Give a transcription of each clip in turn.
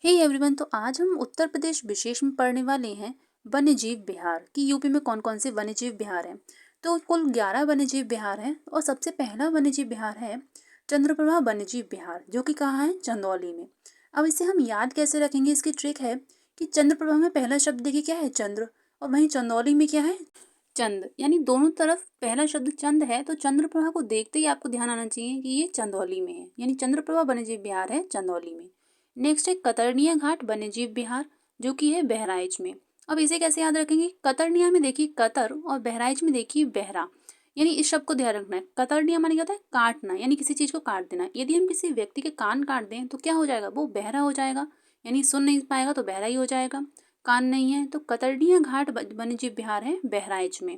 Hey everyone, तो आज हम उत्तर प्रदेश विशेष में पढ़ने वाले हैं वन्य जीव विहार कि यूपी में कौन कौन से वन्य जीव विहार हैं। तो कुल 11 वन्य जीव विहार हैं और सबसे पहला वन्य जीव विहार है चंद्रप्रभा वन्य जीव विहार, जो कि कहाँ है, चंदौली में। अब इसे हम याद कैसे रखेंगे, इसकी ट्रिक है कि चंद्रप्रभा में पहला शब्द देखिए क्या है, चंद्र, और वहीं चंदौली में क्या है, चंद, यानी दोनों तरफ पहला शब्द चंद है। तो चंद्रप्रभा को देखते ही आपको ध्यान आना चाहिए कि ये चंदौली में है, यानी चंद्रप्रभा वन्यजीव विहार है चंदौली में। नेक्स्ट है कतरनिया घाट वन्यजीव विहार, जो कि है बहराइच में। अब इसे कैसे याद रखेंगे, कतरनिया में देखिए कतर और बहराइच में देखिए बहरा, यानी इस शब्द को ध्यान रखना है। कतरनिया माने क्या होता है, काटना, यानी किसी चीज को काट देना। यदि हम किसी व्यक्ति के कान काट दें तो क्या हो जाएगा, वो बहरा हो जाएगा, यानी सुन नहीं पाएगा तो बहरा ही हो जाएगा। कान नहीं है तो कतरनिया घाट वन्यजीव विहार है बहराइच में,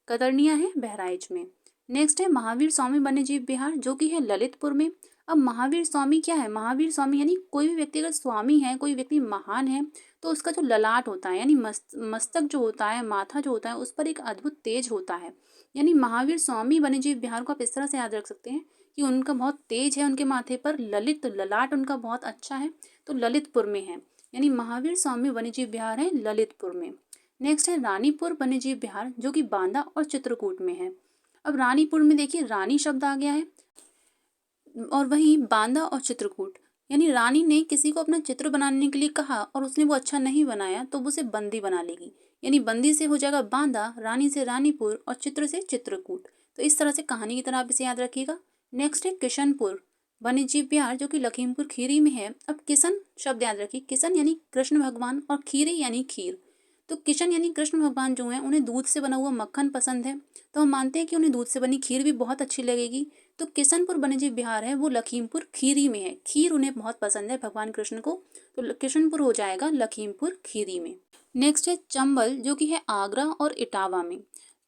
कतरनिया है बहराइच में। नेक्स्ट है महावीर स्वामी वन्यजीव विहार, जो कि है ललितपुर में। अब महावीर स्वामी क्या है, महावीर स्वामी यानी कोई भी व्यक्ति अगर स्वामी है, कोई व्यक्ति महान है, तो उसका जो ललाट होता है, यानी मस्तक जो होता है, माथा जो होता है, उस पर एक अद्भुत तेज होता है। यानी महावीर स्वामी वन्यजीव विहार को आप इस तरह से याद रख सकते हैं कि उनका बहुत तेज है, उनके माथे पर ललित ललाट उनका बहुत अच्छा है, तो ललितपुर में है, यानी महावीर स्वामी वन्यजीव विहार है ललितपुर में। नेक्स्ट है रानीपुर वन्यजीव विहार, जो कि बांदा और चित्रकूट में है। अब रानीपुर में देखिए रानी शब्द आ गया है, और वहीं बांदा और चित्रकूट, यानी रानी ने किसी को अपना चित्र बनाने के लिए कहा और उसने वो अच्छा नहीं बनाया तो वो उसे बंदी बना लेगी, यानी बंदी से हो जाएगा बांदा, रानी से रानीपुर और चित्र से चित्रकूट। तो इस तरह से कहानी की तरह आप इसे याद रखिएगा। नेक्स्ट है किशनपुर वन्यजीव विहार, जो कि लखीमपुर खीरी में है। अब किशन शब्द याद रखिए, किशन यानी कृष्ण भगवान और खीरी यानी खीर। तो किशन यानी कृष्ण भगवान जो है, उन्हें दूध से बना हुआ मक्खन पसंद है, तो हम मानते हैं कि उन्हें दूध से बनी खीर भी बहुत अच्छी लगेगी। तो किशनपुर वन्यजीव विहार है वो लखीमपुर खीरी में है, खीर उन्हें बहुत पसंद है भगवान कृष्ण को, तो किशनपुर हो जाएगा लखीमपुर खीरी में। नेक्स्ट है चंबल, जो कि है आगरा और इटावा में।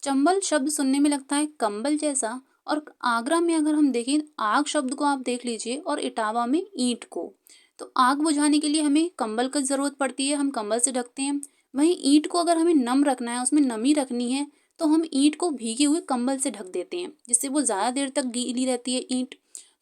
चंबल शब्द सुनने में लगता है कंबल जैसा, और आगरा में अगर हम देखें आग शब्द को आप देख लीजिए, और इटावा में ईंट को। तो आग बुझाने के लिए हमें कंबल की जरूरत पड़ती है, हम कंबल से ढकते हैं। वहीं ईंट को अगर हमें नम रखना है, उसमें नमी रखनी है, तो हम ईंट को भीगे हुए कंबल से ढक देते हैं, जिससे वो ज़्यादा देर तक गीली रहती है ईंट।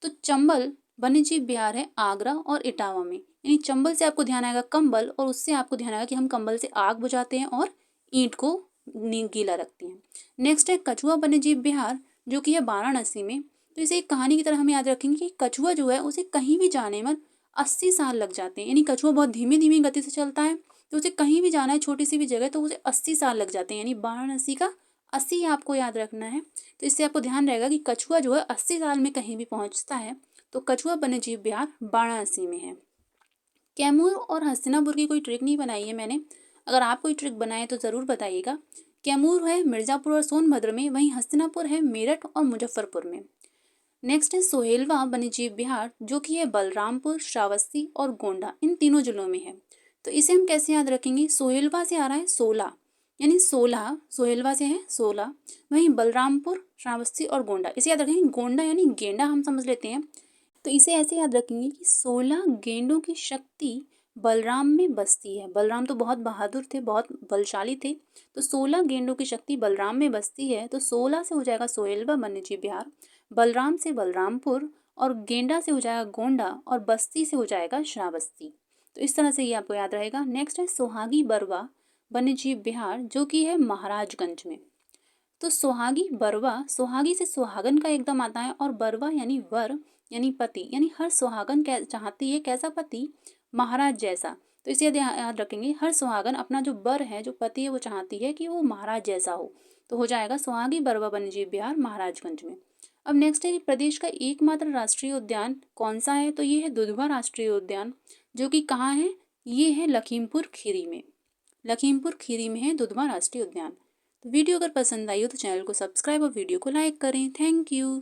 तो चंबल वन्यजीव विहार है आगरा और इटावा में, यानी चंबल से आपको ध्यान आएगा कंबल, और उससे आपको ध्यान आएगा कि हम कंबल से आग बुझाते हैं और ईंट को गीला रखते हैं। नेक्स्ट है कछुआ वन्यजीव विहार, जो कि है वाराणसी में। तो इसे एक कहानी की तरह हम याद रखेंगे कि कछुआ जो है उसे कहीं भी जाने में 80 साल लग जाते हैं, यानी कछुआ बहुत धीमी धीमी गति से चलता है, तो उसे कहीं भी जाना है छोटी सी भी जगह तो उसे 80 साल लग जाते हैं, यानी वाराणसी का 80 आपको याद रखना है। तो इससे आपको ध्यान रहेगा कि कछुआ जो है 80 साल में कहीं भी पहुंचता है, तो कछुआ वन्यजीव विहार वाराणसी में है। कैमूर और हस्तिनापुर की कोई ट्रिक नहीं बनाई है मैंने, अगर आप कोई ट्रिक बनाए तो ज़रूर बताइएगा। कैमूर है मिर्ज़ापुर और सोनभद्र में, वहीं हस्तिनापुर है मेरठ और मुजफ्फरपुर में। नेक्स्ट है सोहेलवा वन्यजीव विहार, जो कि है बलरामपुर, श्रावस्ती और गोंडा, इन तीनों जिलों में है। तो इसे हम कैसे याद रखेंगे, सोहेलवा से आ रहा है 16, यानी 16 सोहेलवा से है 16। वहीं बलरामपुर, श्रावस्ती और गोंडा, इसे याद रखेंगे, गोंडा यानी गेंडा हम समझ लेते हैं। तो इसे ऐसे याद रखेंगे कि 16 गेंडों की शक्ति बलराम में बसती है। बलराम तो बहुत बहादुर थे, बहुत बलशाली थे, तो 16 गेंडों की शक्ति बलराम में बसती है। तो 16 से हो जाएगा सोहेलवा वन्यजीव विहार, बलराम से बलरामपुर, और गेंडा से हो जाएगा गोंडा, और बस्ती से हो जाएगा श्रावस्ती। तो इस तरह से ये आपको याद रहेगा। नेक्स्ट है सोहागी बरवा वन्यजीव विहार, जो कि है महाराजगंज में। तो सोहागी बरवा, सोहागी से सुहागन का एकदम आता है, और बरवा यानी वर यानी पति, यानी हर सुहागन चाहती है कैसा पति, महाराज जैसा। तो इसे याद रखेंगे, हर सुहागन अपना जो वर है, जो पति है, वो चाहती है कि वो महाराज जैसा हो। तो हो जाएगा सोहागी बरवा वन्यजीव विहार महाराजगंज में। अब नेक्स्ट है कि प्रदेश का एकमात्र राष्ट्रीय उद्यान कौन सा है, तो ये है दुधवा राष्ट्रीय उद्यान, जो कि कहाँ है, ये है लखीमपुर खीरी में। लखीमपुर खीरी में है दुधवा राष्ट्रीय उद्यान। तो वीडियो अगर पसंद आई हो तो चैनल को सब्सक्राइब और वीडियो को लाइक करें। Thank you.